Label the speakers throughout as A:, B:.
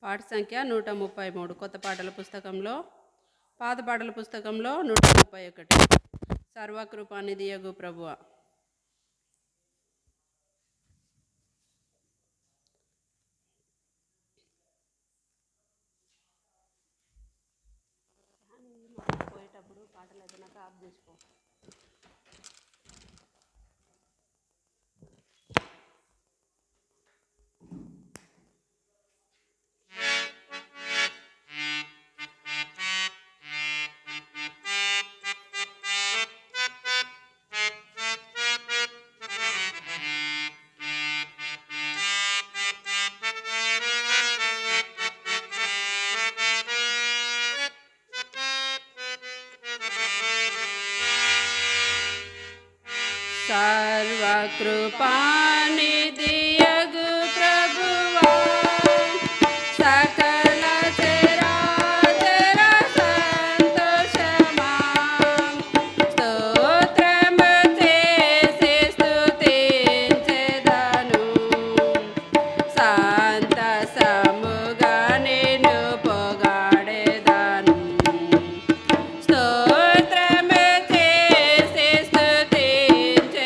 A: పాట సంఖ్య 133. కొత్త పాటల పుస్తకంలో, పాత పాటల పుస్తకంలో 131. సర్వకృపానిధియగు ప్రభువా. పోయేటప్పుడు పాటలు అయిపోయినాక ఆఫ్ చేసుకో. సర్వకృపానిధియగు ప్రభువా, సకల చరాచర సంతోషమా, స్తోత్రము చేసి స్తుతించెదను, సంతసముగా నిన్ను పొగడెదను. స్తోత్రము చేసి స్తుతించెదము,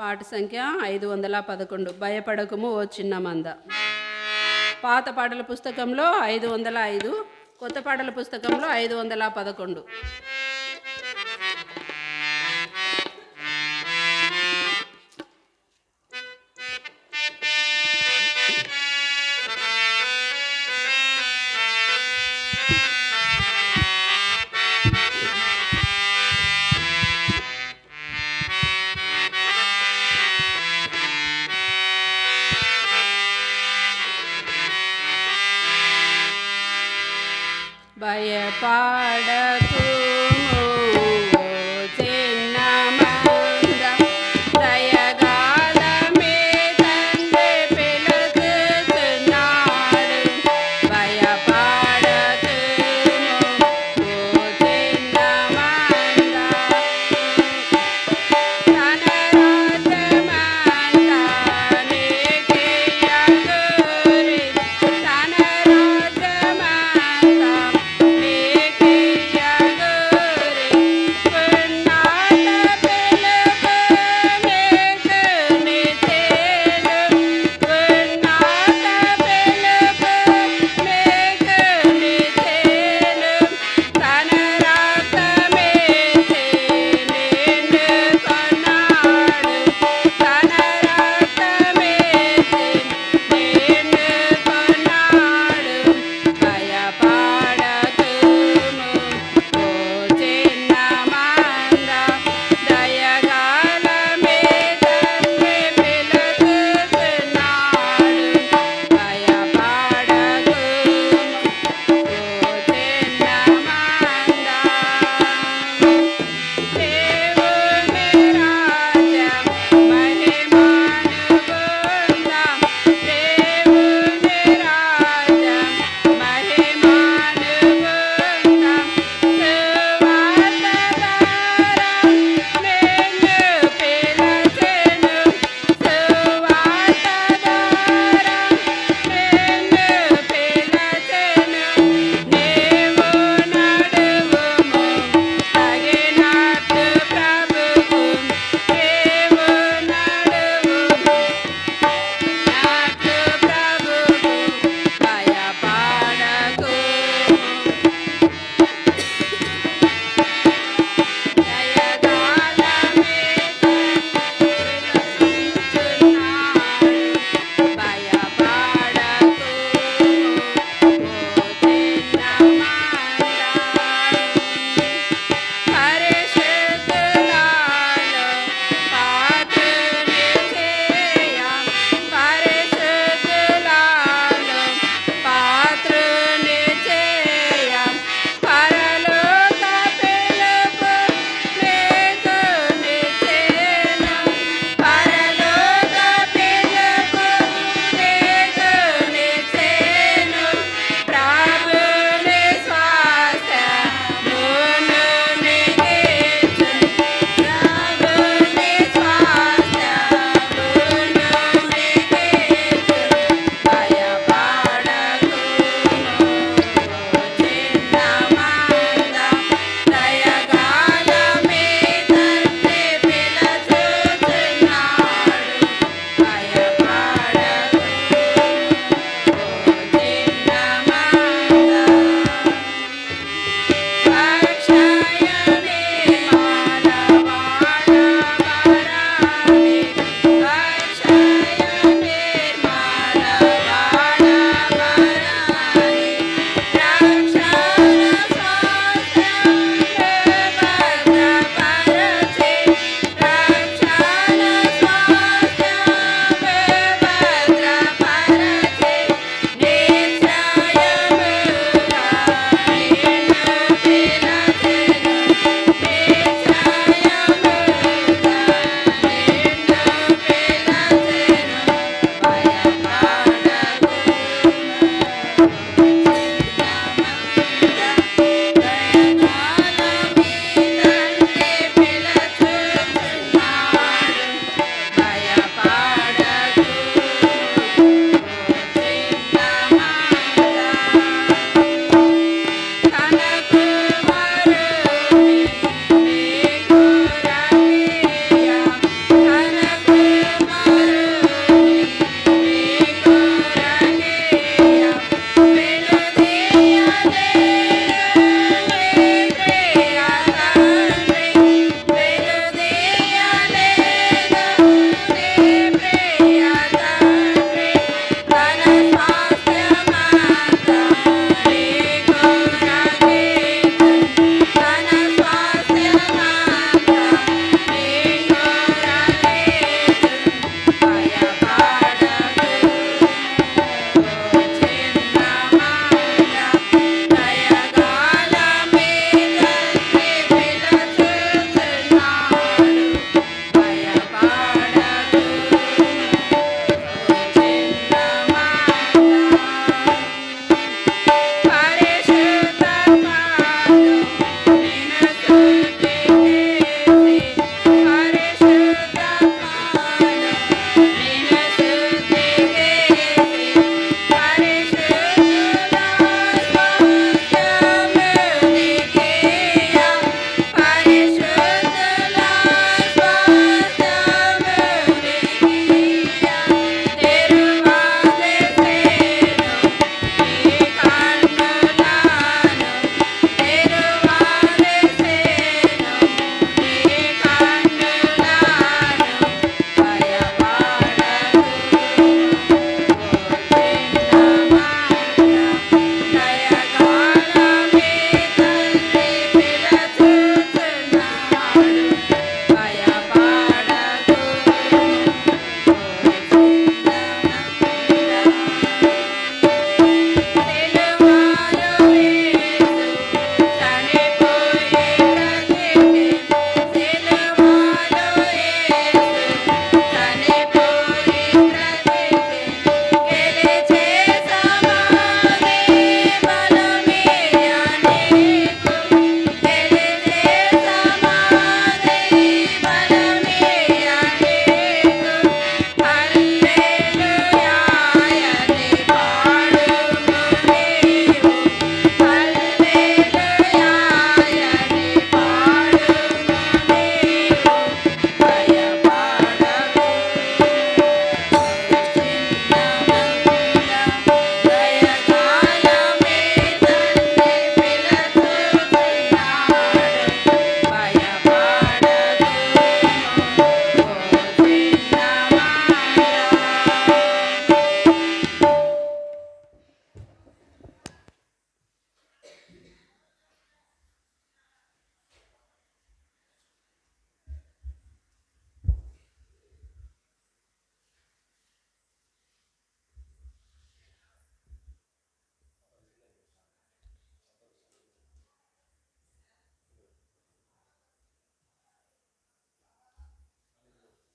A: పాట సంఖ్య 511. భయపడకుము ఓ చిన్న మంద. పాత పాటల పుస్తకంలో 505, కొత్త పాటల పుస్తకంలో 511. భయపడకుము ఓ చిన్న మంద, దయగలమే తండ్రి పిలుచుచున్నాడు. భయపడకుము ఓ చిన్న మంద, తన రాజ్యమంతా నీకియ్యగూరి, తన రాజ్యమంతా నీకియ్యగూరి.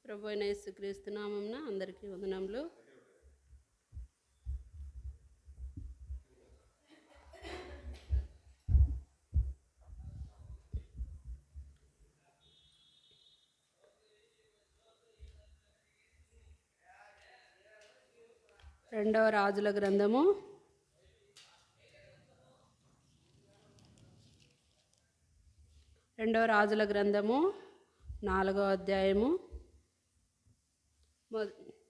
A: ప్రభు అయిన యేసుక్రీస్తు నామమున అందరికీ వందనములు. రెండవ రాజుల గ్రంథము 4వ అధ్యాయము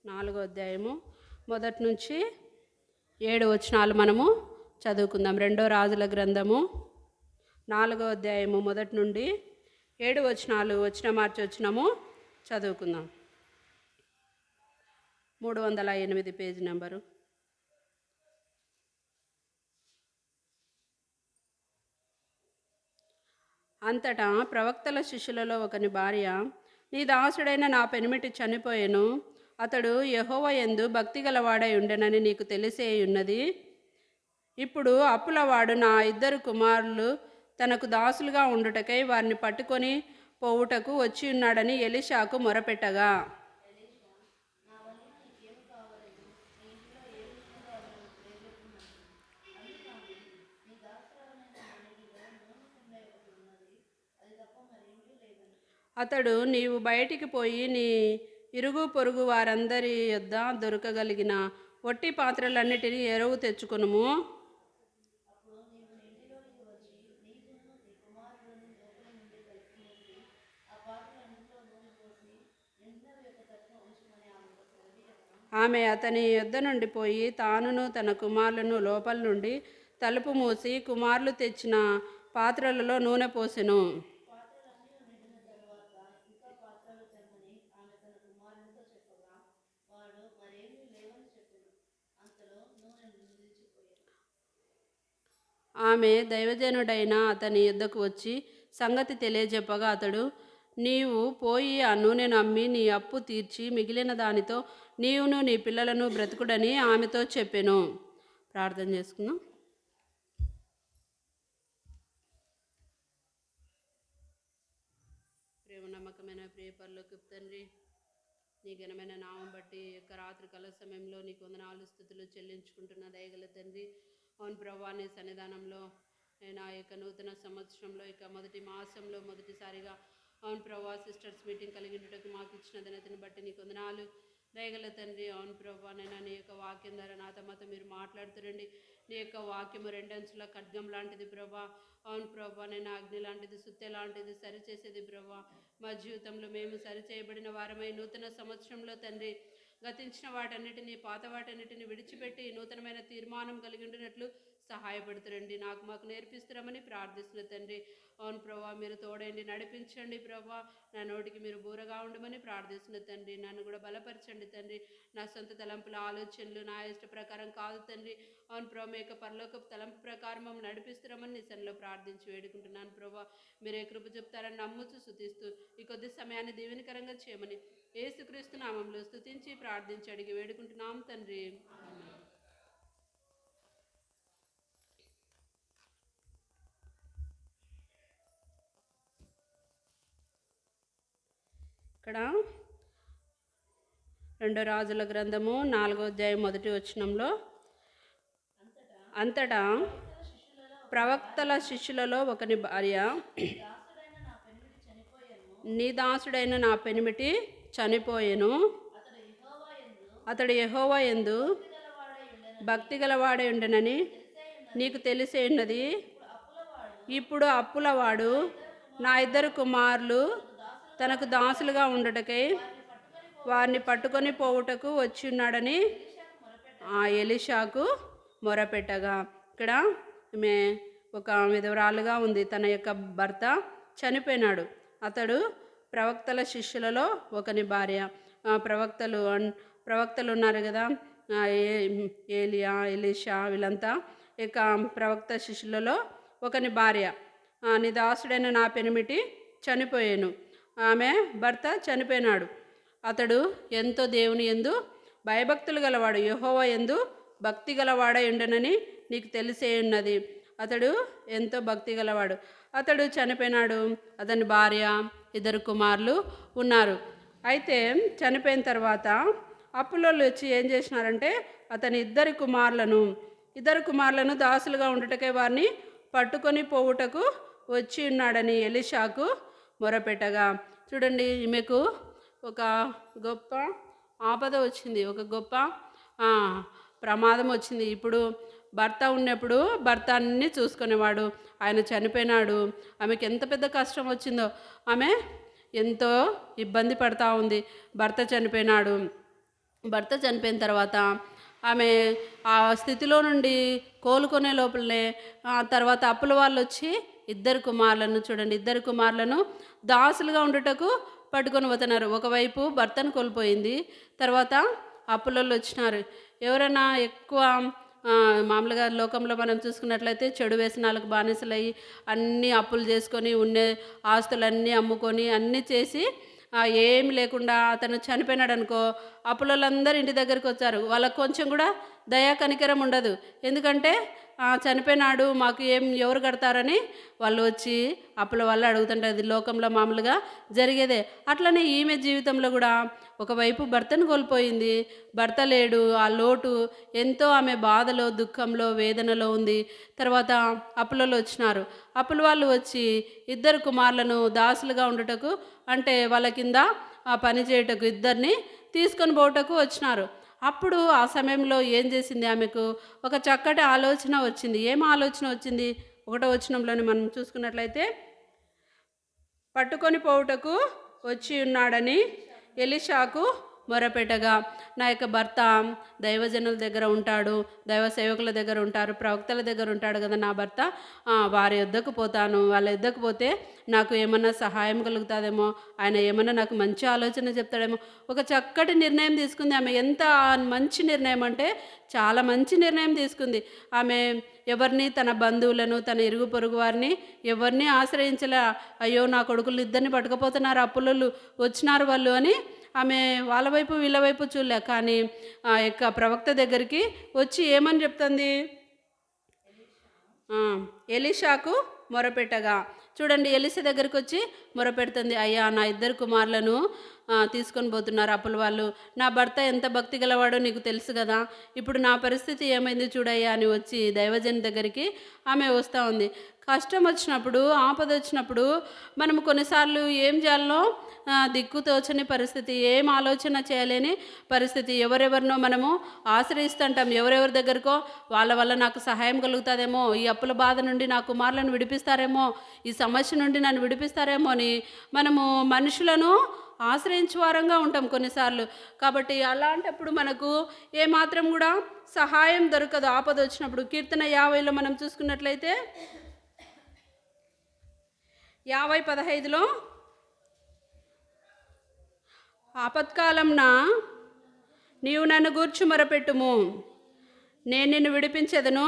A: 4వ అధ్యాయము మొదటి నుంచి 7 వచనాలు మనము చదువుకుందాం. 2వ రాజుల గ్రంథము 4వ అధ్యాయము మొదటి నుండి 7 వచనాలు మార్చి వచ్చినాము చదువుకుందాం. 308 పేజీ నెంబరు. అంతటా ప్రవక్తల శిష్యులలో ఒకని భార్య, నీ దాసుడైన నా పెనిమిటి చనిపోయెను, అతడు యెహోవా యందు భక్తి గలవాడై ఉండెనని నీకు తెలిసేయున్నది. ఇప్పుడు అప్పులవాడు నా 2 కుమారులు తనకు దాసులుగా ఉండుటకై వారిని పట్టుకొని పోవుటకు వచ్చి ఉన్నాడని ఎలీషాకు మొరపెట్టగా, అతడు, నీవు బయటికి పోయి నీ ఇరుగు పొరుగు వారందరి యొద్ద దొరకగలిగిన ఒట్టి పాత్రలన్నిటినీ ఎరువు తెచ్చుకొనుము. ఆమె అతని యొద్ద నుండి పోయి తానును తన కుమారులను లోపల నుండి తలుపు మూసి కుమారులు తెచ్చిన పాత్రలలో నూనె పోసెను. ఆమె దైవజనుడైన అతని యొద్దకు వచ్చి సంగతి తెలియజెప్పగా, అతడు, నీవు పోయి ఆ నూనెను అమ్మి నీ అప్పు తీర్చి మిగిలిన దానితో నీవును నీ పిల్లలను బ్రతుకుడని ఆమెతో చెప్పెను. ప్రార్థన చేసుకుందాం. ప్రేమ నమ్మకమైన ప్రియ పరలోకపు తండ్రి, నీ ఘనమైన నామం బట్టి యొక్క రాత్రి కాల సమయంలో నీకు వందనాలు స్తుతులు చెల్లించుకుంటున్న దయగల తండ్రి. అవును ప్రభా, నీ సన్నిధానంలో నేను ఆ యొక్క నూతన సంవత్సరంలో ఇక మొదటి మాసంలో మొదటిసారిగా అవును ప్రభా సిస్టర్స్ మీటింగ్ కలిగినట్టుకు మాకు ఇచ్చిన దినతని బట్టి నీకు వందనాలు దయగల తండ్రి. అవును ప్రభా, నేను నీ యొక్క వాక్యం ద్వారా నాతో మాతో మీరు మాట్లాడుతురండి. నీ యొక్క వాక్యము 2 అంచుల ఖడ్గం లాంటిది ప్రభా. అవును ప్రభా, నేను అగ్ని లాంటిది, సుత్తె లాంటిది, సరిచేసేది ప్రభా. మా జీవితంలో మేము సరిచేయబడిన వారమై నూతన సంవత్సరంలో తండ్రి గతించిన వాటన్నిటిని, పాత వాటన్నిటిని విడిచిపెట్టి నూతనమైన తీర్మానం కలిగి ఉండినట్లు సహాయపడుతురండి. మాకు నేర్పిస్తారమని ప్రార్థిస్తున్న తండ్రి. అవును ప్రభా, మీరు తోడండి, నడిపించండి ప్రభా. నా నోటికి మీరు బూరగా ఉండమని ప్రార్థిస్తున్న తండ్రి. నన్ను కూడా బలపరచండి తండ్రి. నా సొంత తలంపుల ఆలోచనలు నా ఇష్ట ప్రకారం కాదు తండ్రి. అవును ప్రభా, మీ యొక్క పరలోకపు తలంపు ప్రకారం మమ్మల్ని నడిపిస్తారమని నీ సన్నిధిలో ప్రార్థించి వేడుకుంటున్నాను ప్రభా. మీరే కృప చెప్తారని నమ్ముతూ స్తుతిస్తూ ఈ కొద్ది సమయాన్ని దీవెనకరంగా చేయమని యేసుక్రీస్తు నామంలో స్తుతించి ప్రార్థించి అడిగి వేడుకుంటున్నాం తండ్రి. ఇక్కడ 2వ రాజుల గ్రంథము 4వ అధ్యాయం మొదటి వచనంలో, అంతటా ప్రవక్తల శిష్యులలో ఒకని భార్య, నీ దాసుడైన నా పెనిమిటి చనిపోయెను, అతడు యెహోవా యందు భక్తి గలవాడై ఉండెనని నీకు తెలిసే ఉన్నది. ఇప్పుడు అప్పులవాడు నా 2 కుమారులు తనకు దాసులుగా ఉండటకై వారిని పట్టుకొని పోవుటకు వచ్చి ఉన్నాడని ఆ ఎలీషాకు మొరపెట్టగా. ఇక్కడ ఆమె ఒక విధవరాలుగా ఉంది. తన యొక్క భర్త చనిపోయినాడు. అతడు ప్రవక్తల శిష్యులలో ఒకని భార్య. ప్రవక్తలు ఉన్నారు కదా, ఏలియా, ఎలీషా, వీళ్ళంతా ఇక ప్రవక్త శిష్యులలో ఒకని భార్య. నీ దాసుడైన నా పెనిమిటి చనిపోయాను, ఆమె భర్త చనిపోయినాడు. అతడు ఎంతో దేవుని యందు భయభక్తులు గలవాడు, యెహోవా యందు భక్తి గలవాడై ఉండనని నీకు తెలిసే ఉన్నది. అతడు ఎంతో భక్తి గలవాడు. అతడు చనిపోయినాడు. అతని భార్య, 2 కుమారులు ఉన్నారు. అయితే చనిపోయిన తర్వాత అప్పులోళ్ళు వచ్చి ఏం చేసినారంటే అతని ఇద్దరు కుమారులను దాసులుగా ఉండుటకే వారిని పట్టుకొని పోవుటకు వచ్చి ఉన్నాడని ఎలీషాకు మొరపెట్టగా. చూడండి, ఈమెకు ఒక గొప్ప ఆపద వచ్చింది, ఒక గొప్ప ప్రమాదం వచ్చింది. ఇప్పుడు భర్త ఉన్నప్పుడు భర్త అన్నీ చూసుకునేవాడు, ఆయన చనిపోయినాడు. ఆమెకి ఎంత పెద్ద కష్టం వచ్చిందో, ఆమె ఎంతో ఇబ్బంది పడతా ఉంది. భర్త చనిపోయిన తర్వాత ఆమె ఆ స్థితిలో నుండి కోలుకునే లోపలనే తర్వాత అప్పుల వాళ్ళు వచ్చి ఇద్దరు కుమారులను దాసులుగా ఉండుటకు పట్టుకొని పోతున్నారు. ఒకవైపు భర్తను కోల్పోయింది, తర్వాత అప్పులలో వచ్చినారు. ఎవరైనా ఎక్కువ మామూలుగా లోకంలో మనం చూసుకున్నట్లయితే చెడు వ్యసనాలకు బానిసలయ్యి అన్నీ అప్పులు చేసుకొని ఉండే ఆస్తులన్నీ అమ్ముకొని అన్నీ చేసి ఏమి లేకుండా అతను చనిపోయినాడు అనుకో, అప్పులందరూ ఇంటి దగ్గరికి వచ్చారు. వాళ్ళకు కొంచెం కూడా దయా కనికరం ఉండదు. ఎందుకంటే చనిపోయినాడు, మాకు ఎవరు కడతారని వాళ్ళు వచ్చి అప్పుల వల్ల అడుగుతుంటారు. అది లోకంలో మామూలుగా జరిగేదే. అట్లనే ఈమె జీవితంలో కూడా ఒకవైపు భర్తను కోల్పోయింది, భర్త లేడు. ఆ లోటు ఎంతో ఆమె బాధలో, దుఃఖంలో, వేదనలో ఉంది. తర్వాత అప్పులలో వచ్చినారు. అప్పుల వాళ్ళు వచ్చి ఇద్దరు కుమారులను దాసులుగా ఉండుటకు, అంటే వాళ్ళ కింద ఆ పని చేయుటకు ఇద్దరిని తీసుకొని పోవటకు వచ్చినారు. అప్పుడు ఆ సమయంలో ఏం చేసింది, ఆమెకు ఒక చక్కటి ఆలోచన వచ్చింది. ఏం ఆలోచన వచ్చింది? 1వ వచనంలోని మనం చూసుకున్నట్లయితే, పట్టుకొని పోవుటకు వచ్చి ఉన్నాడని ఎలీషాకు మొరపెట్టగా. నా యొక్క భర్త దైవజనుల దగ్గర ఉంటాడు, దైవ సేవకుల దగ్గర ఉంటారు, ప్రవక్తల దగ్గర ఉంటాడు కదా నా భర్త. వారి యొద్దకు పోతాను, వాళ్ళ యొద్దకు పోతే నాకు ఏమన్నా సహాయం కలుగుతుందేమో, ఆయన ఏమన్నా నాకు మంచి ఆలోచన చెప్తాడేమో. ఒక చక్కటి నిర్ణయం తీసుకుంది ఆమె. ఎంత మంచి నిర్ణయం అంటే చాలా మంచి నిర్ణయం తీసుకుంది ఆమె. ఎవరిని, తన బంధువులను, తన ఇరుగు పొరుగు వారిని ఎవరిని ఆశ్రయించలే. అయ్యో నా కొడుకులు ఇద్దరిని పట్టుకుపోతున్నారు, అప్పులు వచ్చినారు వాళ్ళు అని ఆమె వాళ్ళ వైపు వీళ్ళ వైపు చూడలే. కానీ ఆ యొక్క ప్రవక్త దగ్గరికి వచ్చి ఏమని చెప్తుంది, ఎలీషాకు మొరపెట్టగా. చూడండి, ఎలీషా దగ్గరికి వచ్చి మొరపెడుతుంది. అయ్యా, నా ఇద్దరు కుమారులను తీసుకొని పోతున్నారు అప్పుల వాళ్ళు. నా భర్త ఎంత భక్తి గలవాడో నీకు తెలుసు కదా, ఇప్పుడు నా పరిస్థితి ఏమైంది చూడయ్యా అని వచ్చి దైవజన్ దగ్గరికి ఆమె వస్తూ ఉంది. కష్టం వచ్చినప్పుడు, ఆపద వచ్చినప్పుడు మనము కొన్నిసార్లు ఏం చేయాలనో దిక్కు తోచని పరిస్థితి, ఏం ఆలోచన చేయలేని పరిస్థితి. ఎవరెవరినో మనము ఆశ్రయిస్తుంటాం, ఎవరెవరి దగ్గరకో వాళ్ళ వల్ల నాకు సహాయం కలుగుతుందేమో, ఈ అప్పుల బాధ నుండి నా కుమారులను విడిపిస్తారేమో, ఈ సమస్య నుండి నన్ను విడిపిస్తారేమో అని మనము మనుషులను ఆశ్రయించే వారంగా ఉంటాం కొన్నిసార్లు. కాబట్టి అలాంటప్పుడు మనకు ఏమాత్రం కూడా సహాయం దొరకదు ఆపద వచ్చినప్పుడు. కీర్తన 50లో మనం చూసుకున్నట్లయితే 50:15లో, ఆపత్కాలంన నీవు నన్ను గూర్చి మొరపెట్టుము, నేను నిన్ను విడిపించెదను,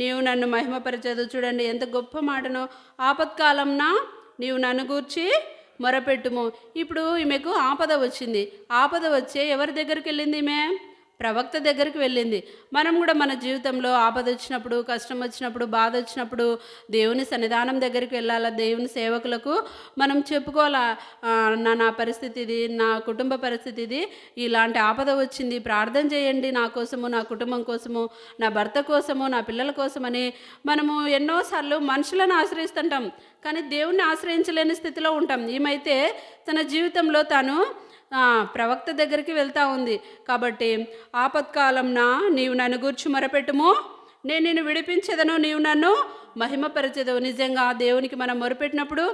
A: నీవు నన్ను మహిమపరచదు. చూడండి ఎంత గొప్ప మాటనో. ఆపత్కాలంన నీవు నన్ను గూర్చి మొరపెట్టుము. ఇప్పుడు ఈమెకు ఆపద వచ్చింది. ఆపద వచ్చే ఎవరి దగ్గరికి వెళ్ళింది? ఈమె ప్రవక్త దగ్గరికి వెళ్ళింది. మనం కూడా మన జీవితంలో ఆపద వచ్చినప్పుడు, కష్టం వచ్చినప్పుడు, బాధ వచ్చినప్పుడు దేవుని సన్నిధానం దగ్గరికి వెళ్ళాలా. దేవుని సేవకులకు మనం చెప్పుకోవాలా, నా పరిస్థితి ఇది, నా కుటుంబ పరిస్థితి ఇది, ఇలాంటి ఆపద వచ్చింది, ప్రార్థన చేయండి నా కోసము, నా కుటుంబం కోసము, నా భర్త కోసము, నా పిల్లల కోసమని. మనము ఎన్నోసార్లు మనుషులను ఆశ్రయిస్తుంటాం, కానీ దేవుణ్ణి ఆశ్రయించలేని స్థితిలో ఉంటాం. ఈమైతే తన జీవితంలో తాను ప్రవక్త దగ్గరికి వెళ్తూ ఉంది. కాబట్టి ఆపత్కాలంన నీవు నన్ను గూర్చి మొరపెట్టుము, నేను నిన్ను విడిపించెదను, నీవు నన్ను మహిమపరచెదవు. నిజంగా దేవునికి మనం మొరపెట్టినప్పుడు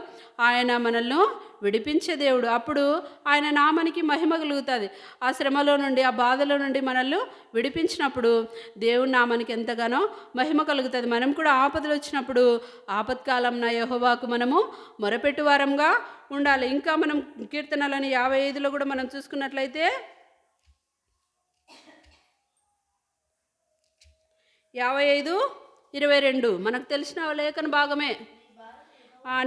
A: ఆయన మనల్ని విడిపించే దేవుడు. అప్పుడు ఆయన నామానికి మహిమ కలుగుతుంది. ఆ శ్రమలో నుండి, ఆ బాధలో నుండి మనల్ని విడిపించినప్పుడు దేవుని నామానికి ఎంతగానో మహిమ కలుగుతుంది. మనం కూడా ఆపదలు వచ్చినప్పుడు ఆపత్కాలంన యెహోవాకు మనము మొరపెట్టు వారంగా ఉండాలి. ఇంకా మనం కీర్తనలని 55లో కూడా మనం చూసుకున్నట్లయితే 55:22 మనకు తెలిసిన లేఖన భాగమే.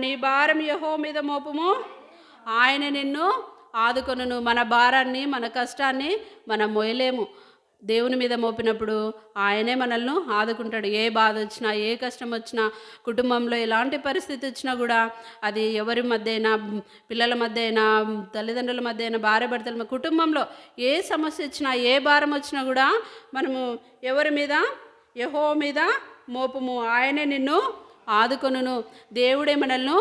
A: నీ భారం యెహోవా మీద మోపము, ఆయన నిన్ను ఆదుకొనును. మన భారాన్ని, మన కష్టాన్ని మనం మోయలేము. దేవుని మీద మోపినప్పుడు ఆయనే మనల్ని ఆదుకుంటాడు. ఏ బాధ వచ్చినా, ఏ కష్టం వచ్చినా, కుటుంబంలో ఎలాంటి పరిస్థితి వచ్చినా కూడా, అది ఎవరి మధ్య అయినా, పిల్లల మధ్య అయినా, తల్లిదండ్రుల మధ్య అయినా, భార్య భర్తల కుటుంబంలో ఏ సమస్య వచ్చినా, ఏ భారం వచ్చినా కూడా మనము ఎవరి మీద? యెహోవా మీద మోపము, ఆయనే నిన్ను ఆదుకొనును. దేవుడే మనల్ని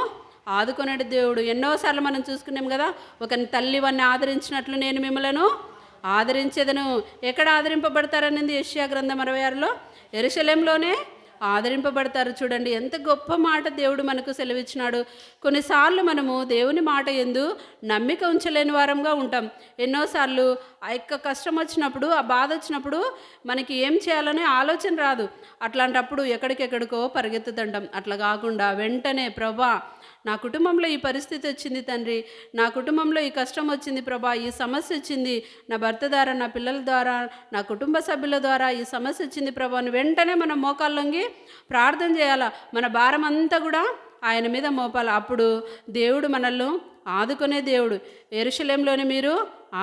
A: ఆదుకునే దేవుడు. ఎన్నోసార్లు మనం చూసుకున్నాం కదా, ఒక తల్లి వాన్ని ఆదరించినట్లు నేను మిమ్మలను ఆదరించేదను. ఎక్కడ ఆదరింపబడతారనేది యెషయా గ్రంథం 66లో, యెరూషలేములోనే ఆదరింపబడతారు. చూడండి ఎంత గొప్ప మాట దేవుడు మనకు సెలవిచ్చినాడు. కొన్నిసార్లు మనము దేవుని మాట యందు నమ్మిక ఉంచలేని వారంగా ఉంటాం. ఎన్నోసార్లు ఆ యొక్క కష్టం వచ్చినప్పుడు, ఆ బాధ వచ్చినప్పుడు మనకి ఏం చేయాలనే ఆలోచన రాదు. అట్లాంటప్పుడు ఎక్కడికెక్కడికో పరిగెత్తుతుంటాం. అట్లా కాకుండా వెంటనే, ప్రభా నా కుటుంబంలో ఈ పరిస్థితి వచ్చింది తండ్రి, నా కుటుంబంలో ఈ కష్టం వచ్చింది ప్రభా, ఈ సమస్య వచ్చింది నా భర్త ద్వారా, నా పిల్లల ద్వారా, నా కుటుంబ సభ్యుల ద్వారా ఈ సమస్య వచ్చింది ప్రభా అని వెంటనే మనం మోకాళ్ళొంగి ప్రార్థన చేయాలా. మన భారం అంతా కూడా ఆయన మీద మోపాలి. అప్పుడు దేవుడు మనల్ని ఆదుకునే దేవుడు. యెరూషలేములోని మీరు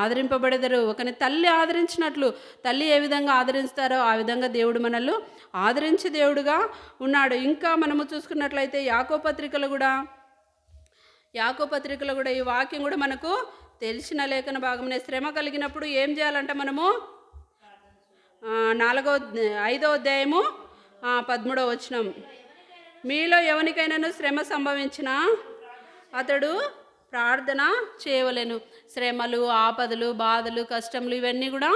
A: ఆదరింపబడెదరు. ఒకని తల్లి ఆదరించినట్లు, తల్లి ఏ విధంగా ఆదరిస్తారో ఆ విధంగా దేవుడు మనల్ని ఆదరించే దేవుడుగా ఉన్నాడు. ఇంకా మనము చూసుకున్నట్లయితే యాకోబు పత్రికలో కూడా ఈ వాక్యం కూడా మనకు తెలిసిన లేఖన భాగంలో, శ్రమ కలిగినప్పుడు ఏం చేయాలంటే మనము 5వ అధ్యాయము 13వ వచనం, మీలో ఎవరికైనాను శ్రమ సంభవించినా అతడు ప్రార్థన చేయవలెను. శ్రమలు, ఆపదలు, బాధలు, కష్టములు ఇవన్నీ కూడా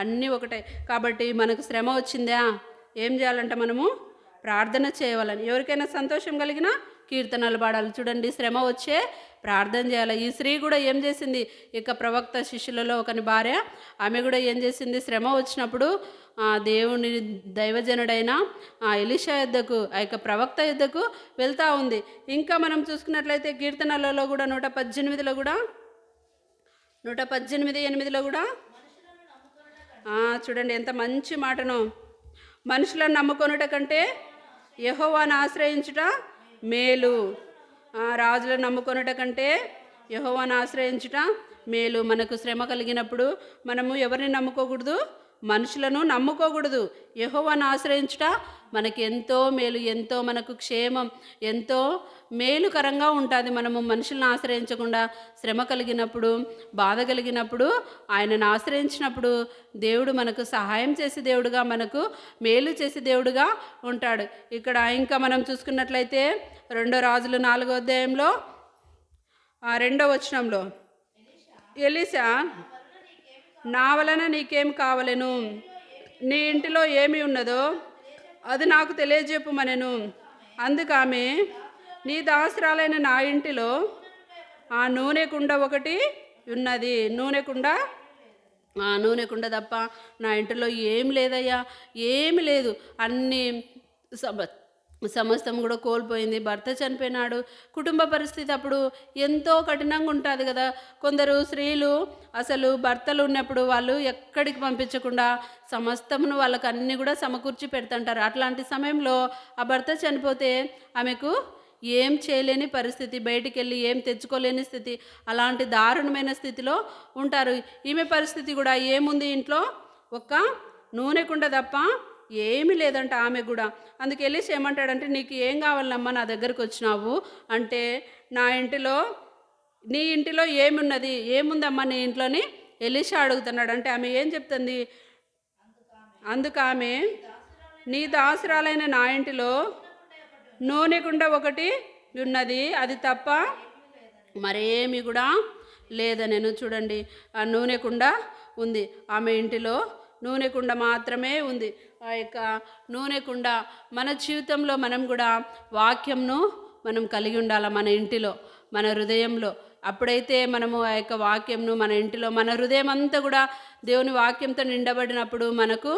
A: అన్నీ ఒకటే. కాబట్టి మనకు శ్రమ వచ్చిందా ఏం చేయాలంటే మనము ప్రార్థన చేయవాలని. ఎవరికైనా సంతోషం కలిగినా కీర్తనలు పాడాలి. చూడండి, శ్రమ వచ్చే ప్రార్థన చేయాలి. ఈ స్త్రీ కూడా ఏం చేసింది, ఇక ప్రవక్త శిష్యులలో ఒకని భార్య, ఆమె కూడా ఏం చేసింది, శ్రమ వచ్చినప్పుడు దేవుని దైవజనుడైన ఎలీషా యుద్ధకు, ఆ యొక్క ప్రవక్త యుద్ధకు వెళ్తూ ఉంది. ఇంకా మనం చూసుకున్నట్లయితే కీర్తనలలో కూడా 118లో కూడా 118:8లో కూడా చూడండి ఎంత మంచి మాటను, మనుషులను నమ్ముకొనుట కంటే యెహోవాను ఆశ్రయించుట మేలు. రాజులను నమ్ముకొనుట కంటే యెహోవాను ఆశ్రయించుట మేలు. మనకు శ్రమ కలిగినప్పుడు మనము ఎవరిని నమ్ముకోకూడదు, మనుషులను నమ్ముకోకూడదు. యెహోవాను ఆశ్రయించుట మనకి ఎంతో మేలు, ఎంతో మనకు క్షేమం, ఎంతో మేలుకరంగా ఉంటుంది. మనము మనుషులను ఆశ్రయించకుండా శ్రమ కలిగినప్పుడు, బాధ కలిగినప్పుడు ఆయనను ఆశ్రయించినప్పుడు దేవుడు మనకు సహాయం చేసే దేవుడుగా, మనకు మేలు చేసే దేవుడుగా ఉంటాడు. ఇక్కడ ఇంకా మనం చూసుకున్నట్లయితే 2 రాజులు 4వ అధ్యాయంలో 2వ వచనంలో, ఎలీషా నా వలన నీకేం కావలెను, నీ ఇంటిలో ఏమి ఉన్నదో అది నాకు తెలియజెప్పుమనెను. అందుకామె, నీ దాసురాలైన నా ఇంటిలో నూనె కుండ ఒకటి ఉన్నది, నూనె కుండ తప్ప నా ఇంటిలో ఏం లేదయ్యా, ఏమి లేదు, అన్నీ సమస్తం కూడా కోల్పోయింది. భర్త చనిపోయినాడు. కుటుంబ పరిస్థితి అప్పుడు ఎంతో కఠినంగా ఉంటుంది కదా. కొందరు స్త్రీలు అసలు భర్తలు ఉన్నప్పుడు వాళ్ళు ఎక్కడికి పంపించకుండా సమస్తమును వాళ్ళకు అన్నీ కూడా సమకూర్చి పెడుతుంటారు. అట్లాంటి సమయంలో ఆ భర్త చనిపోతే ఆమెకు ఏం చేయలేని పరిస్థితి, బయటికి వెళ్ళి ఏం తెచ్చుకోలేని స్థితి, అలాంటి దారుణమైన స్థితిలో ఉంటారు. ఈమె పరిస్థితి కూడా ఏముంది, ఇంట్లో ఒక్క నూనె కుండ తప్ప ఏమీ లేదంట ఆమె కూడా. అందుకు ఎలీషా ఏమంటాడంటే, నీకు ఏం కావాలమ్మా నా దగ్గరకు వచ్చినావు అంటే, నీ ఇంటిలో ఏమున్నది, ఏముందమ్మా నీ ఇంట్లోని ఎలీషా అడుగుతున్నాడు. అంటే ఆమె ఏం చెప్తుంది, అందుకు ఆమె, నీ దాసురాలైన నా ఇంటిలో నూనె కుండ ఒకటి ఉన్నది, అది తప్ప మరేమి కూడా లేదనెను. చూడండి, ఆ నూనె కుండ ఉంది, ఆమె ఇంటిలో నూనె కుండ మాత్రమే ఉంది. ఆ యొక్క నూనె కుండ మన జీవితంలో మనం కూడా వాక్యంను మనం కలిగి ఉండాలి మన ఇంటిలో, మన హృదయంలో. అప్పుడైతే మనము ఆ యొక్క వాక్యంను మన ఇంటిలో, మన హృదయం అంతా కూడా దేవుని వాక్యంతో నిండబడినప్పుడు మనకు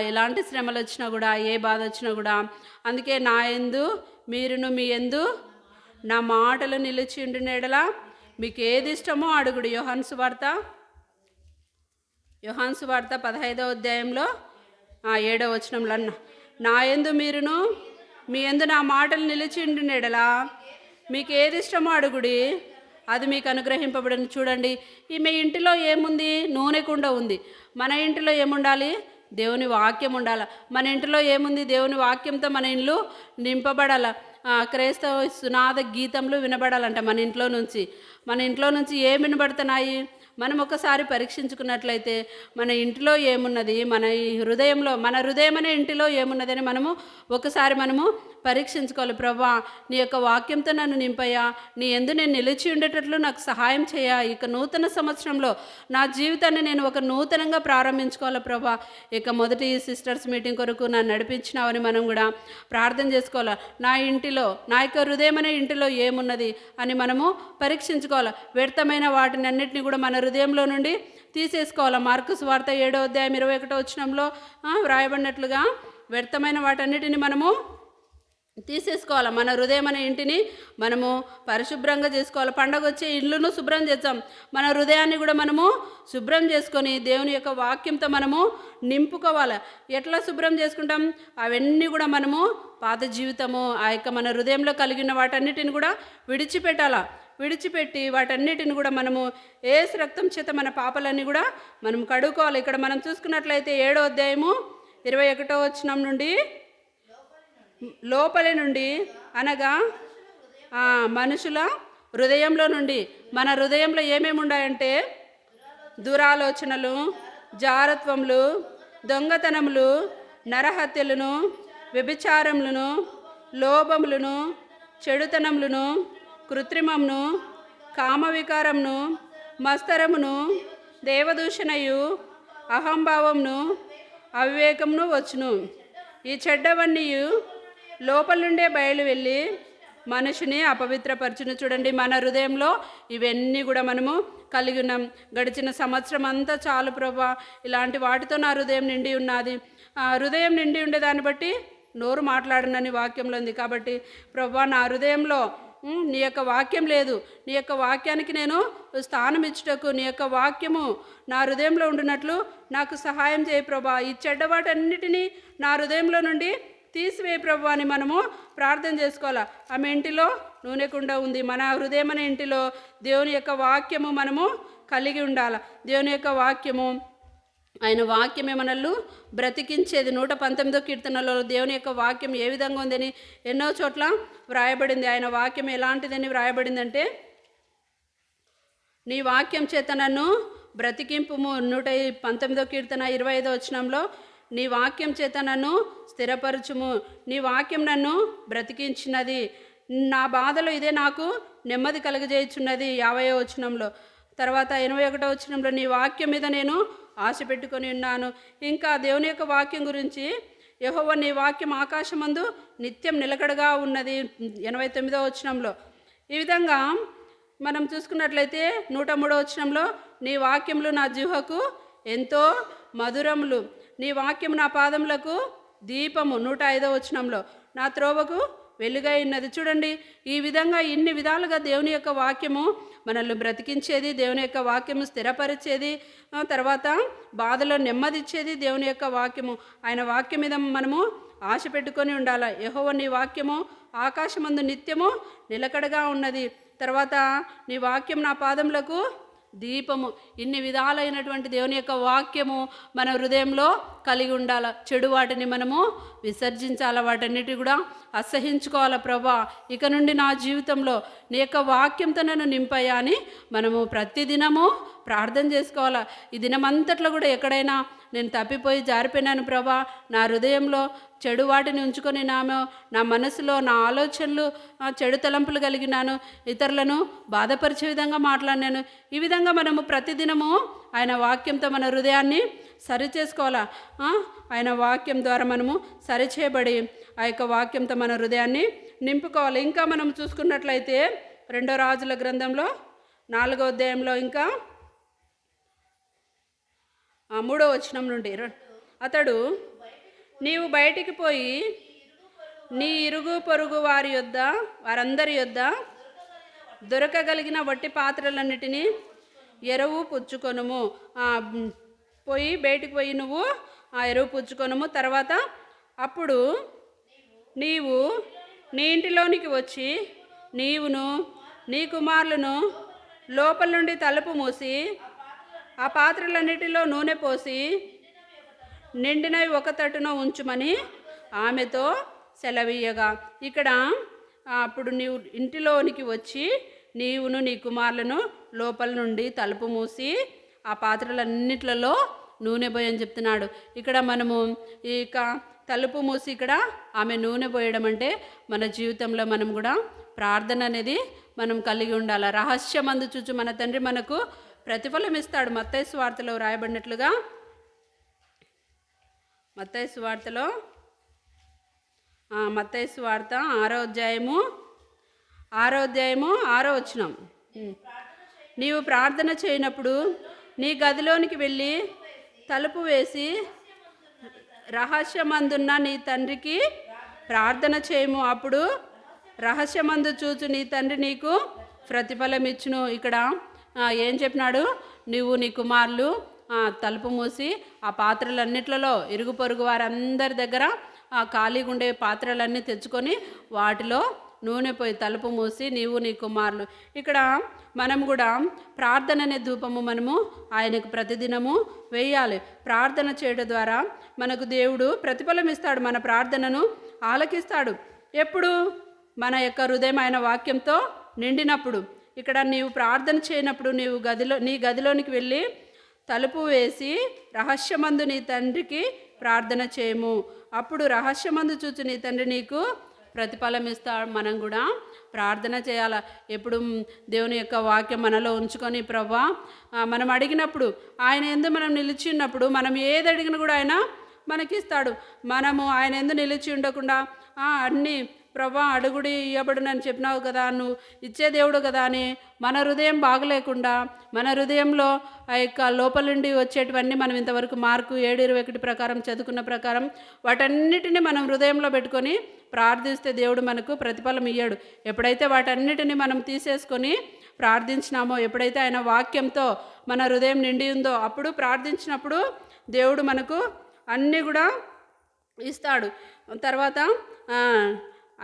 A: ఎలాంటి శ్రమలు వచ్చినా కూడా, ఏ బాధ వచ్చినా కూడా, అందుకే నా యందు మీరును మీ యందు నా మాటలు నిలిచి ఉండిన యెడల మీకు ఏది ఇష్టమో అడుగుడు. యోహాను సువార్త 15వ అధ్యాయంలో 7వ వచనంలో, నా యందు మీరును మీ యందు నా మాటలు నిలిచి ఉండిన యెడల మీకు ఏది ఇష్టమో అడుగుడి, అది మీకు అనుగ్రహింపబడిన. చూడండి, ఈమె ఇంటిలో ఏముంది? నూనె కుండ ఉంది. మన ఇంటిలో ఏముండాలి? దేవుని వాక్యం ఉండాల. మన ఇంటిలో ఏముంది? దేవుని వాక్యంతో మన ఇల్లు నింపబడాల. క్రైస్తవ సునాద గీతములు వినబడాలంట మన ఇంట్లో నుంచి ఏం వినబడుతున్నాయి? మనం ఒకసారి పరీక్షించుకున్నట్లయితే మన ఇంటిలో ఏమున్నది, మన హృదయంలో, మన హృదయం అనే ఇంటిలో ఏమున్నదని ఒకసారి పరీక్షించుకోవాలి. ప్రభా, నీ యొక్క వాక్యంతో నన్ను నింపయ్యా, నీ యందు నేను నిలిచి ఉండేటట్లు నాకు సహాయం చేయ. ఇక నూతన సంవత్సరంలో నా జీవితాన్ని నేను ఒక నూతనంగా ప్రారంభించుకోవాలి ప్రభా. ఇక మొదటి సిస్టర్స్ మీటింగ్ కొరకు నన్ను నడిపించినావని మనం కూడా ప్రార్థన చేసుకోవాలి. నా ఇంటిలో, నా యొక్క హృదయం అనే ఇంటిలో ఏమున్నది అని మనము పరీక్షించుకోవాలి. వ్యర్థమైన వాటిని అన్నిటిని కూడా మన హృదయంలో నుండి తీసేసుకోవాలి. మార్కు సువార్త 7వ అధ్యాయం 21వ వచనంలో వ్రాయబడినట్లుగా వ్యర్థమైన వాటన్నిటిని మనము తీసేసుకోవాలి. మన హృదయం అనే ఇంటిని మనము పరిశుభ్రంగా చేసుకోవాలి. పండగ వచ్చే ఇళ్ళను శుభ్రం చేస్తాం, మన హృదయాన్ని కూడా మనము శుభ్రం చేసుకొని దేవుని యొక్క వాక్యంతో మనము నింపుకోవాలి. ఎట్లా శుభ్రం చేసుకుంటాం? అవన్నీ కూడా మనము పాత జీవితము, ఆ యొక్క మన హృదయంలో కలిగిన వాటన్నిటిని కూడా విడిచిపెట్టి వాటన్నిటిని కూడా మనము యేసు రక్తం చేత మన పాపాలన్నీ కూడా మనం కడుక్కోవాలి. ఇక్కడ మనం చూసుకున్నట్లయితే 7వ అధ్యాయము 21వ వచనం నుండి, లోపలి నుండి అనగా మనుషుల హృదయంలో నుండి, మన హృదయంలో ఏమేమి ఉన్నాయంటే దురాలోచనలు, జారత్వములు, దొంగతనములు, నరహత్యలను, వ్యభిచారములను, లోభములను, చెడుతనములను, కృత్రిమమును, కామవికారమును, మస్తరమును, దేవదూషణయు, అహంభావమును, అవివేకమును వచ్చును. ఈ చెడ్డవన్నీ లోపల నుండే బయలు వెళ్ళి మనిషిని అపవిత్రపరచును. చూడండి, మన హృదయంలో ఇవన్నీ కూడా మనము కలిగి ఉన్నాం. గడిచిన సంవత్సరం అంతా చాలు ప్రభా, ఇలాంటి వాటితో నా హృదయం నిండి ఉన్నది. ఆ హృదయం నిండి ఉండేదాన్ని బట్టి నోరు మాట్లాడనని వాక్యంలో ఉంది. కాబట్టి ప్రభా, నా హృదయంలో నీ యొక్క వాక్యం లేదు. నీ యొక్క వాక్యానికి నేను స్థానం ఇచ్చుటకు నీ యొక్క వాక్యము నా హృదయంలో ఉండినట్లు నాకు సహాయం చేయి ప్రభా. ఈ చెడ్డవాటన్నిటినీ నా హృదయంలో నుండి తీసివేయి ప్రభు అని మనము ప్రార్థన చేసుకోవాలి. ఆమె ఇంటిలో నూనె కుండ ఉంది. మన హృదయం అనే ఇంటిలో దేవుని యొక్క వాక్యము మనము కలిగి ఉండాలి. దేవుని యొక్క వాక్యము, ఆయన వాక్యమే మనల్ని బ్రతికించేది. 119వ కీర్తనలో దేవుని యొక్క వాక్యం ఏ విధంగా ఉందని ఎన్నో చోట్ల వ్రాయబడింది. ఆయన వాక్యం ఎలాంటిదని వ్రాయబడిందంటే, నీ వాక్యం చేత నన్ను బ్రతికింపుము. 119వ కీర్తన 25వ వచనంలో, నీ వాక్యం చేత నన్ను స్థిరపరచుము, నీ వాక్యం నన్ను బ్రతికించినది, నా బాధలో ఇదే నాకు నెమ్మది కలుగజేయుచున్నది 50వ వచనంలో. తర్వాత 81వ వచనంలో, నీ వాక్యం మీద నేను ఆశ పెట్టుకొని ఉన్నాను. ఇంకా దేవుని యొక్క వాక్యం గురించి, యెహోవా నీ వాక్యం ఆకాశమందు నిత్యం నిలకడగా ఉన్నది 89వ వచనంలో. ఈ విధంగా మనం చూసుకున్నట్లయితే 103వ వచనంలో, నీ వాక్యములు నా జిహ్వకు ఎంతో మధురములు, నీ వాక్యం నా పాదములకు దీపము 105వ వచనంలో, నా త్రోవకు వెలుగై ఉన్నది. చూడండి, ఈ విధంగా ఇన్ని విధాలుగా దేవుని యొక్క వాక్యము మనల్ని బ్రతికించేది, దేవుని యొక్క వాక్యము స్థిరపరిచేది, తర్వాత బాధలో నెమ్మదిచ్చేది దేవుని యొక్క వాక్యము. ఆయన వాక్యం మీద మనము ఆశ పెట్టుకొని ఉండాలి. యెహోవా నీ వాక్యము ఆకాశమందు నిత్యము నిలకడగా ఉన్నది. తర్వాత నీ వాక్యం నా పాదములకు దీపము. ఇన్ని విధాలైనటువంటి దేవుని యొక్క వాక్యము మన హృదయంలో కలిగి ఉండాలి. చెడు వాటిని మనము విసర్జించాలి, వాటన్నిటి కూడా అసహించుకోవాలి. ప్రభా, ఇక నుండి నా జీవితంలో నీ యొక్క వాక్యంతో నన్ను నింపయ్యా అని మనము ప్రతిదినము ప్రార్థన చేసుకోవాలి. ఈ దినమంతట్లో కూడా ఎక్కడైనా నేను తప్పిపోయి జారిపోయినాను ప్రభా, నా హృదయంలో చెడు వాటిని ఉంచుకొని నా మనసులో నా ఆలోచనలు చెడు తలంపులు కలిగినాను, ఇతరులను బాధపరిచే విధంగా మాట్లాడినాను. ఈ విధంగా మనము ప్రతిదినము ఆయన వాక్యంతో మన హృదయాన్ని సరిచేసుకోవాలా. ఆయన వాక్యం ద్వారా మనము సరిచేయబడి ఆ యొక్క వాక్యంతో మన హృదయాన్ని నింపుకోవాలి. ఇంకా మనం చూసుకున్నట్లయితే 2వ రాజుల గ్రంథంలో 4వ అధ్యాయంలో ఇంకా 3వ వచనం నుండి, అతడు నీవు బయటికి పోయి నీ ఇరుగు పొరుగు వారందరి యొద్ద దొరకగలిగిన వట్టి పాత్రలన్నిటినీ ఎరువు పుచ్చుకొనుము. బయటికి పోయి నువ్వు ఆ ఎరువు పుచ్చుకొనుము. తర్వాత అప్పుడు నీవు నీ ఇంటిలోనికి వచ్చి నీవును నీ కుమారులను లోపల నుండి తలుపు మూసి ఆ పాత్రలన్నిటిలో నూనె పోసి నిండినవి ఒక తట్టున ఉంచుమని ఆమెతో సెలవీయగా, ఇక్కడ అప్పుడు నీవు ఇంటిలోనికి వచ్చి నీవును నీ కుమారులను లోపల నుండి తలుపు మూసి ఆ పాత్రలన్నిట్లలో నూనె పోయని చెప్తున్నాడు. ఇక్కడ మనము ఇక తలుపు మూసి ఇక్కడ ఆమె నూనె పోయడం అంటే మన జీవితంలో మనం కూడా ప్రార్థన అనేది మనం కలిగి ఉండాలి. రహస్యమందు చూచు మన తండ్రి మనకు ప్రతిఫలం ఇస్తాడు. మత్తయి సువార్తలో రాయబడినట్లుగా, మత్తయి సువార్త 6వ అధ్యాయము 6వ వచనం, నీవు ప్రార్థన చేయనప్పుడు నీ గదిలోనికి వెళ్ళి తలుపు వేసి రహస్యమందున్న నీ తండ్రికి ప్రార్థన చేయము, అప్పుడు రహస్యమందు చూచు నీ తండ్రి నీకు ప్రతిఫలం ఇచ్చును. ఇక్కడ ఏం చెప్పినాడు? నువ్వు నీ కుమారులు తలుపు మూసి ఆ పాత్రలన్నిట్లలో ఇరుగు పొరుగు వారందరి దగ్గర ఖాళీగా ఉండే పాత్రలన్నీ తెచ్చుకొని వాటిలో నూనె పోయి తలుపు మూసి నీవు నీ కుమారులు. ఇక్కడ మనం కూడా ప్రార్థన అనే ధూపము మనము ఆయనకు ప్రతిదినము వేయాలి. ప్రార్థన చేయడం ద్వారా మనకు దేవుడు ప్రతిఫలం ఇస్తాడు, మన ప్రార్థనను ఆలకిస్తాడు. ఎప్పుడు? మన యొక్క హృదయం ఆయన వాక్యంతో నిండినప్పుడు. ఇక్కడ నీవు ప్రార్థన చేయనప్పుడు నీ గదిలోనికి వెళ్ళి తలుపు వేసి రహస్యమందు నీ తండ్రికి ప్రార్థన చేయము, అప్పుడు రహస్యమందు చూచి నీ తండ్రి నీకు ప్రతిఫలం ఇస్తాడు. మనం కూడా ప్రార్థన చేయాలి. ఎప్పుడు దేవుని యొక్క వాక్యం మనలో ఉంచుకొని ప్రభా మనం అడిగినప్పుడు ఆయన యందు మనం నిలిచి ఉన్నప్పుడు మనం ఏది అడిగినా కూడా ఆయన మనకిస్తాడు. మనము ఆయన యందు నిలిచి ఉండకుండా అన్నీ ప్రభా అడుగుడి ఇవ్వబడునని చెప్పినావు కదా, నువ్వు ఇచ్చే దేవుడు కదా అని మన హృదయం బాగలేకుండా మన హృదయంలో ఆ యొక్క లోపల నుండి వచ్చేటివన్నీ మనం ఇంతవరకు మార్కు 7:21 ప్రకారం చదువుకున్న ప్రకారం వాటన్నిటిని మనం హృదయంలో పెట్టుకొని ప్రార్థిస్తే దేవుడు మనకు ప్రతిఫలం ఇయ్యాడు. ఎప్పుడైతే వాటన్నిటిని మనం తీసేసుకొని ప్రార్థించినామో, ఎప్పుడైతే ఆయన వాక్యంతో మన హృదయం నిండి ఉందో అప్పుడు ప్రార్థించినప్పుడు దేవుడు మనకు అన్నీ కూడా ఇస్తాడు. తర్వాత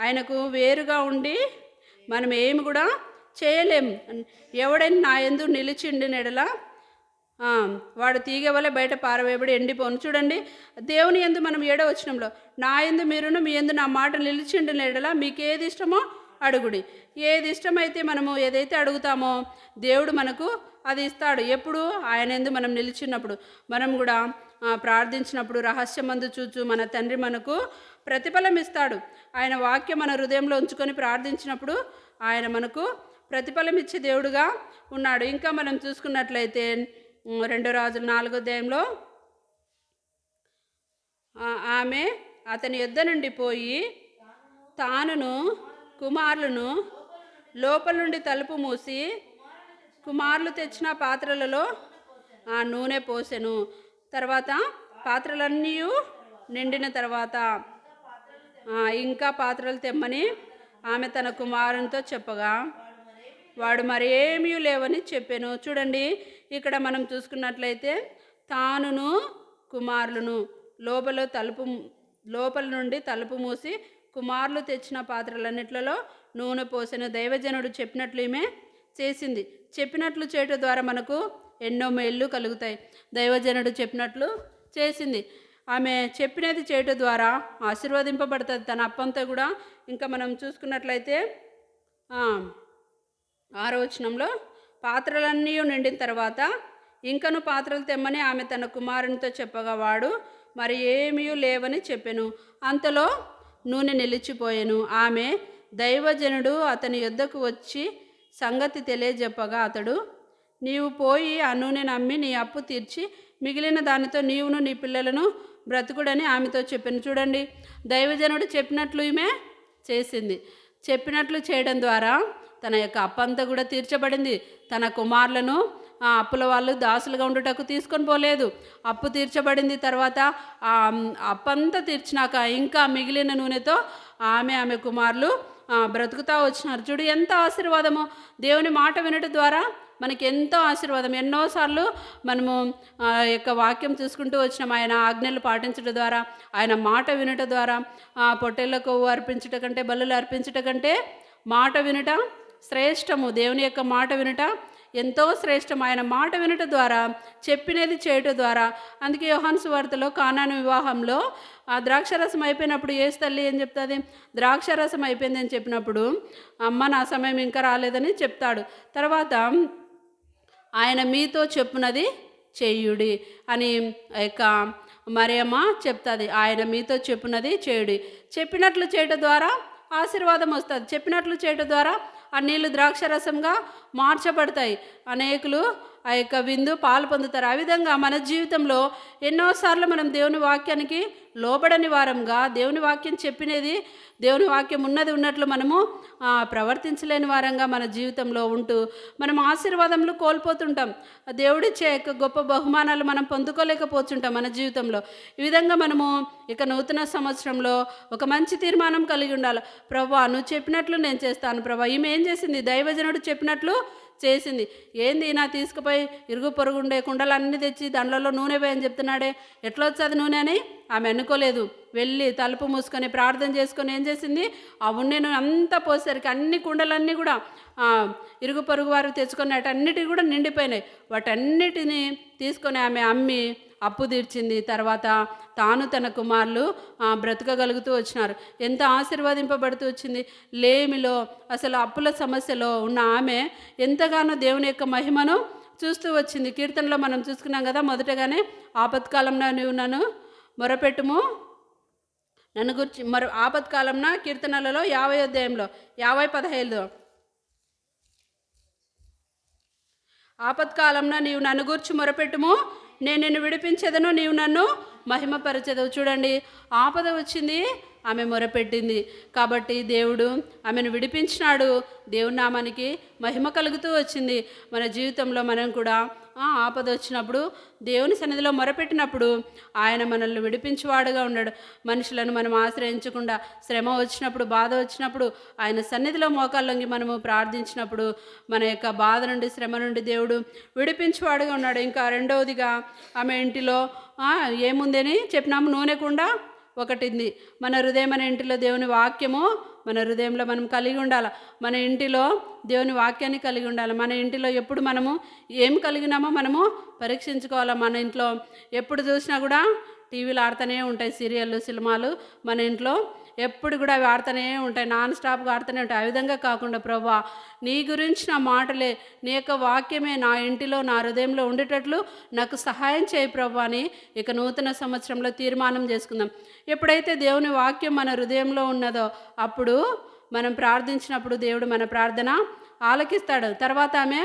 A: ఆయనకు వేరుగా ఉండి మనం ఏమి కూడా చేయలేము. ఎవడైనా నా యందు నిలిచిండిన ఎడల వాడు తీగ వలె బయట పారవేయబడి ఎండిపోను. చూడండి, దేవుని యందు మనం 7వ వచనంలో నా యందు మీరును మీ యందు నా మాట నిలిచిండిన ఎడల మీకు ఏది ఇష్టమో అడుగుడి. ఏది ఇష్టమైతే మనము ఏదైతే అడుగుతామో దేవుడు మనకు అది ఇస్తాడు. ఎప్పుడు? ఆయన యందు మనం నిలిచినప్పుడు. మనం కూడా ప్రార్థించినప్పుడు రహస్యమందు చూచు మన తండ్రి మనకు ప్రతిఫలం ఇస్తాడు. ఆయన వాక్యం మన హృదయంలో ఉంచుకొని ప్రార్థించినప్పుడు ఆయన మనకు ప్రతిఫలం ఇచ్చే దేవుడుగా ఉన్నాడు. ఇంకా మనం చూసుకున్నట్లయితే 2 రాజుల 4వ అధ్యాయంలో ఆమె అతని యొద్ద నుండి పోయి తానును కుమారులను లోపల నుండి తలుపు మూసి కుమారులు తెచ్చిన పాత్రలలో నూనె పోసెను. తర్వాత పాత్రలన్నీ నిండిన తర్వాత ఇంకా పాత్రలు తెమ్మని ఆమె తన కుమారునితో చెప్పగా వాడు మరేమీ లేవని చెప్పాను. చూడండి, ఇక్కడ మనం చూసుకున్నట్లయితే తానును కుమారులను లోపల నుండి తలుపు మూసి కుమారులు తెచ్చిన పాత్రలన్నిట్లలో నూనె పోసిన దైవజనుడు చెప్పినట్లు ఈమె చేసింది. చెప్పినట్లు చేయటం ద్వారా మనకు ఎన్నో మేళ్ళు కలుగుతాయి. దైవజనుడు చెప్పినట్లు చేసింది. ఆమె చెప్పినది చేయటం ద్వారా ఆశీర్వదింపబడుతుంది తన అప్పంతా కూడా. ఇంకా మనం చూసుకున్నట్లయితే 6వ వచనంలో పాత్రలన్నీ నిండిన తర్వాత ఇంకను పాత్రలు తెమ్మని ఆమె తన కుమారునితో చెప్పగా వాడు మరి ఏమీ లేవని చెప్పెను. అంతలో నూనె నిలిచిపోయాను. ఆమె దైవజనుడు అతని యొద్దకు వచ్చి సంగతి తెలియజెప్పగా అతడు నీవు పోయి ఆ నూనెను అమ్మి నీ అప్పు తీర్చి మిగిలిన దానితో నీవును నీ పిల్లలను బ్రతుకుడని ఆమెతో చెప్పాను. చూడండి, దైవజనుడు చెప్పినట్లు ఈమె చేసింది. చెప్పినట్లు చేయడం ద్వారా తన యొక్క అప్పంతా కూడా తీర్చబడింది. తన కుమారులను అప్పుల వాళ్ళు దాసులుగా ఉండుటకు తీసుకొని పోలేదు, అప్పు తీర్చబడింది. తర్వాత అప్పంతా తీర్చినాక ఇంకా మిగిలిన నూనెతో ఆమె కుమారులు బ్రతుకుతా వచ్చినారు. చూడు ఎంత ఆశీర్వాదమో! దేవుని మాట వినటం ద్వారా మనకి ఎంతో ఆశీర్వాదం. ఎన్నోసార్లు మనము యొక్క వాక్యం చూసుకుంటూ వచ్చినాం. ఆయన ఆజ్ఞలు పాటించడం ద్వారా, ఆయన మాట వినటం ద్వారా, పొట్టేళ్లకు అర్పించట కంటే బలులు అర్పించట కంటే మాట వినట శ్రేష్టము. దేవుని యొక్క మాట వినట ఎంతో శ్రేష్టం. ఆయన మాట వినట ద్వారా, చెప్పినది చేయటం ద్వారా. అందుకే యోహాను సువార్తలో కానాను వివాహంలో ఆ ద్రాక్షరసం అయిపోయినప్పుడు యేసు తల్లి ఏం చెప్తుంది? ద్రాక్షరసం అయిపోయిందని చెప్పినప్పుడు అమ్మ నా సమయం ఇంకా రాలేదని చెప్తాడు. తర్వాత ఆయన మీతో చెప్పునది చేయుడి అని యొక్క మరియమ్మ చెప్తుంది. ఆయన మీతో చెప్పునది చేయుడి. చెప్పినట్లు చేయటం ద్వారా ఆశీర్వాదం వస్తుంది. చెప్పినట్లు చేయటం ద్వారా ఆ నీళ్ళు ద్రాక్షరసంగా మార్చబడతాయి. అనేకులు ఆ యొక్క విందు పాలు పొందుతారు. ఆ విధంగా మన జీవితంలో ఎన్నోసార్లు మనం దేవుని వాక్యానికి లోబడని వారంగా, దేవుని వాక్యం చెప్పినది, దేవుని వాక్యం ఉన్నది ఉన్నట్లు మనము ప్రవర్తించలేని వారంగా మన జీవితంలో ఉంటూ మనం ఆశీర్వాదంలో కోల్పోతుంటాం. దేవుడిచ్చే గొప్ప బహుమానాలు మనం పొందుకోలేకపోతుంటాం మన జీవితంలో. ఈ విధంగా మనము ఇక నూతన సంవత్సరంలో ఒక మంచి తీర్మానం కలిగి ఉండాలి. ప్రభువా నువ్వు చెప్పినట్లు నేను చేస్తాను. ప్రభువా ఈమె ఏం చేసింది? దైవజనుడు చెప్పినట్లు చేసింది. ఏంది నా తీసుకుపోయి ఇరుగు పొరుగుండే కుండలన్నీ తెచ్చి దాంట్లో నూనె వేయని చెప్తున్నాడే, ఎట్లా వచ్చేది నూనె అని ఆమె అనుకోలేదు. వెళ్ళి తలుపు మూసుకొని ప్రార్థన చేసుకొని ఏం చేసింది? ఆ ఉన్నెను అంతా పోసేసరికి అన్ని కుండలన్నీ కూడా ఇరుగు పొరుగు వారు తెచ్చుకొని వాటన్నిటిని కూడా నిండిపోయినాయి. వాటన్నిటిని తీసుకొని ఆమె అమ్మి అప్పు తీర్చింది. తర్వాత తాను తన కుమారులు బ్రతకగలుగుతూ వచ్చినారు. ఎంత ఆశీర్వదింపబడుతూ వచ్చింది. లేమిలో అసలు అప్పుల సమస్యలో ఉన్న ఆమె ఎంతగానో దేవుని యొక్క మహిమను చూస్తూ వచ్చింది. కీర్తనలో మనం చూసుకున్నాం కదా, మొదటగానే ఆపత్కాలంలో నువ్వు నన్ను మొరపెట్టుము నన్ను గురించి ఆపత్కాలంన కీర్తనలలో 50వ అధ్యాయంలో 50:15 ఆపత్కాలంన నీవు నన్ను గూర్చి మొరపెట్టుము, నేను నిన్ను విడిపించేదను, నీవు నన్ను మహిమపరచెదవు. చూడండి, ఆపద వచ్చింది, ఆమె మొరపెట్టింది కాబట్టి దేవుడు ఆమెను విడిపించినాడు. దేవుని నామానికి మహిమ కలుగుతూ వచ్చింది. మన జీవితంలో మనం కూడా ఆపద వచ్చినప్పుడు దేవుని సన్నిధిలో మొరపెట్టినప్పుడు ఆయన మనల్ని విడిపించేవాడుగా ఉన్నాడు. మనుషులను మనం ఆశ్రయించకుండా శ్రమ వచ్చినప్పుడు, బాధ వచ్చినప్పుడు ఆయన సన్నిధిలో మోకాళ్ళొంగి మనము ప్రార్థించినప్పుడు మన యొక్క బాధ నుండి, శ్రమ నుండి దేవుడు విడిపించేవాడుగా ఉన్నాడు. ఇంకా రెండవదిగా ఆమె ఇంటిలో ఏముందని చెప్పినాము? నూనె కుండ ఒకటింది. మన హృదయం, మన ఇంటిలో దేవుని వాక్యము మన హృదయంలో మనం కలిగి ఉండాలి. మన ఇంటిలో దేవుని వాక్యాన్ని కలిగి ఉండాలి. మన ఇంటిలో ఎప్పుడు మనము ఏం కలిగినామో మనము పరీక్షించుకోవాలి. మన ఇంట్లో ఎప్పుడు చూసినా కూడా టీవీలు ఆడుతూనే ఉంటాయి, సీరియళ్ళు, సినిమాలు మన ఇంట్లో ఎప్పుడు కూడా అవి ఆడుతూనే ఉంటాయి, నాన్ స్టాప్గా ఆడుతూనే ఉంటాయి. ఆ విధంగా కాకుండా ప్రభువా నీ గురించి నా మాటలే, నీ యొక్క వాక్యమే నా ఇంటిలో, నా హృదయంలో ఉండేటట్లు నాకు సహాయం చేయి ప్రభువా అని ఇక నూతన సంవత్సరంలో తీర్మానం చేసుకుందాం. ఎప్పుడైతే దేవుని వాక్యం మన హృదయంలో ఉన్నదో అప్పుడు మనం ప్రార్థించినప్పుడు దేవుడు మన ప్రార్థన ఆలకిస్తాడు. తర్వాత ఆమె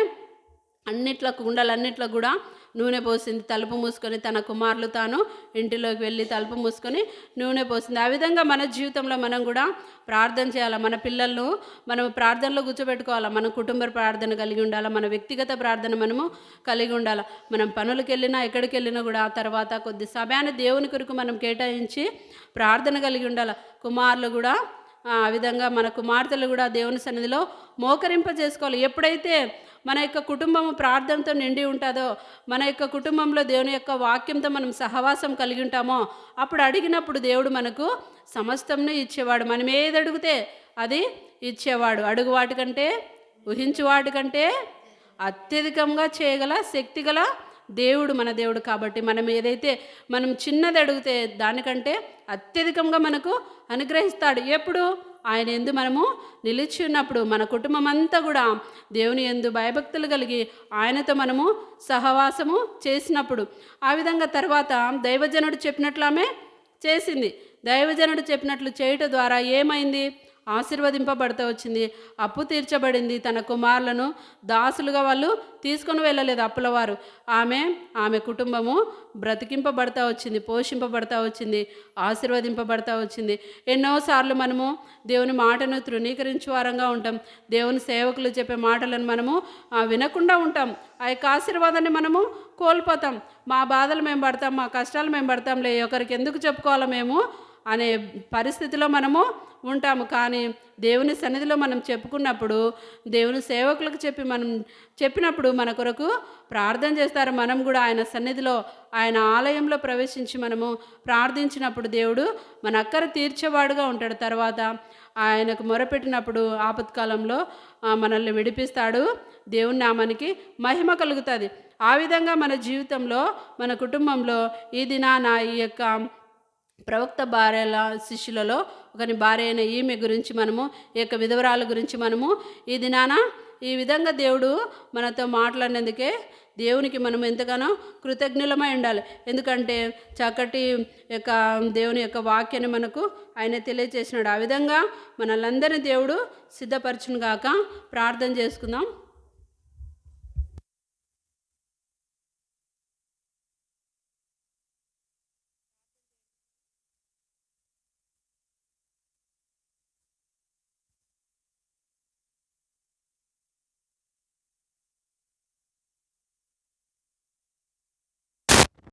A: కుండలన్నిట్లో కూడా నూనె పోసింది. తలుపు మూసుకొని తన కుమారులు తాను ఇంటిలోకి వెళ్ళి తలుపు మూసుకొని నూనె పోసింది. ఆ విధంగా మన జీవితంలో మనం కూడా ప్రార్థన చేయాలి. మన పిల్లలను మనం ప్రార్థనలో కూర్చోబెట్టుకోవాలి. మన కుటుంబ ప్రార్థన కలిగి ఉండాలి. మన వ్యక్తిగత ప్రార్థన మనము కలిగి ఉండాలి. మనం పనులకు వెళ్ళినా ఎక్కడికి వెళ్ళినా కూడా ఆ తర్వాత కొద్ది సమయాన్ని దేవుని కొరకు మనం కేటాయించి ప్రార్థన కలిగి ఉండాలి. కుమారులు కూడా ఆ విధంగా మన కుమార్తెలు కూడా దేవుని సన్నిధిలో మోకరింపజేసుకోవాలి. ఎప్పుడైతే మన యొక్క కుటుంబము ప్రార్థనతో నిండి ఉంటుందో, మన యొక్క కుటుంబంలో దేవుని యొక్క వాక్యంతో మనం సహవాసం కలిగి ఉంటామో అప్పుడు అడిగినప్పుడు దేవుడు మనకు సమస్తంను ఇచ్చేవాడు. మనం ఏది అడిగితే అది ఇచ్చేవాడు. అడుగు వాటికంటే, ఊహించు వాటికంటే అత్యధికంగా చేయగల శక్తిగల దేవుడు మన దేవుడు. కాబట్టి మనం ఏదైతే మనం చిన్నది అడిగితే దానికంటే అత్యధికంగా మనకు అనుగ్రహిస్తాడు. ఎప్పుడు? ఆయన యందు మనము నిలిచి ఉన్నప్పుడు, మన కుటుంబం అంతా కూడా దేవుని యందు భయభక్తులు కలిగి ఆయనతో మనము సహవాసము చేసినప్పుడు. ఆ విధంగా తర్వాత దైవజనుడు చెప్పినట్లు ఆమె చేసింది. దైవజనుడు చెప్పినట్లు చేయటం ద్వారా ఏమైంది? ఆశీర్వదింపబడుతూ వచ్చింది. అప్పు తీర్చబడింది. తన కుమారులను దాసులుగా వాళ్ళు తీసుకొని వెళ్ళలేదు అప్పులవారు. ఆమె కుటుంబము బ్రతికింపబడతా వచ్చింది, పోషింపబడతా వచ్చింది, ఆశీర్వదింపబడతా వచ్చింది. ఎన్నోసార్లు మనము దేవుని మాటను తృణీకరించే వారంగా ఉంటాం. దేవుని సేవకులు చెప్పే మాటలను మనము వినకుండా ఉంటాం. ఆ యొక్క ఆశీర్వాదాన్ని మనము కోల్పోతాం. మా బాధలు మేము పడతాం, మా కష్టాలు మేము పడతాంలే, ఒకరికి ఎందుకు చెప్పుకోవాలో మేము అనే పరిస్థితిలో మనము ఉంటాము. కానీ దేవుని సన్నిధిలో మనం చెప్పుకున్నప్పుడు, దేవుని సేవకులకు చెప్పినప్పుడు మన కొరకు ప్రార్థన చేస్తారు. మనం కూడా ఆయన సన్నిధిలో, ఆయన ఆలయంలో ప్రవేశించి మనము ప్రార్థించినప్పుడు దేవుడు మన అక్కర తీర్చేవాడుగా ఉంటాడు. తర్వాత ఆయనకు మొరపెట్టినప్పుడు ఆపత్కాలంలో మనల్ని విడిపిస్తాడు. దేవుని నామానికి మహిమ కలుగుతుంది. ఆ విధంగా మన జీవితంలో, మన కుటుంబంలో ఈ దినాన ఈ యొక్క ప్రవక్త భార్యల శిష్యులలో ఒకని భార్య అయిన ఈమె గురించి మనము, ఈ యొక్క విధవరాల గురించి మనము ఈ దినాన ఈ విధంగా దేవుడు మనతో మాట్లాడినందుకే దేవునికి మనం ఎంతగానో కృతజ్ఞులమై ఉండాలి. ఎందుకంటే చక్కటి యొక్క దేవుని యొక్క వాక్యాన్ని మనకు ఆయన తెలియజేసినాడు. ఆ విధంగా మనల్ందరినీ దేవుడు సిద్ధపరచును గాక. ప్రార్థన చేసుకుందాం.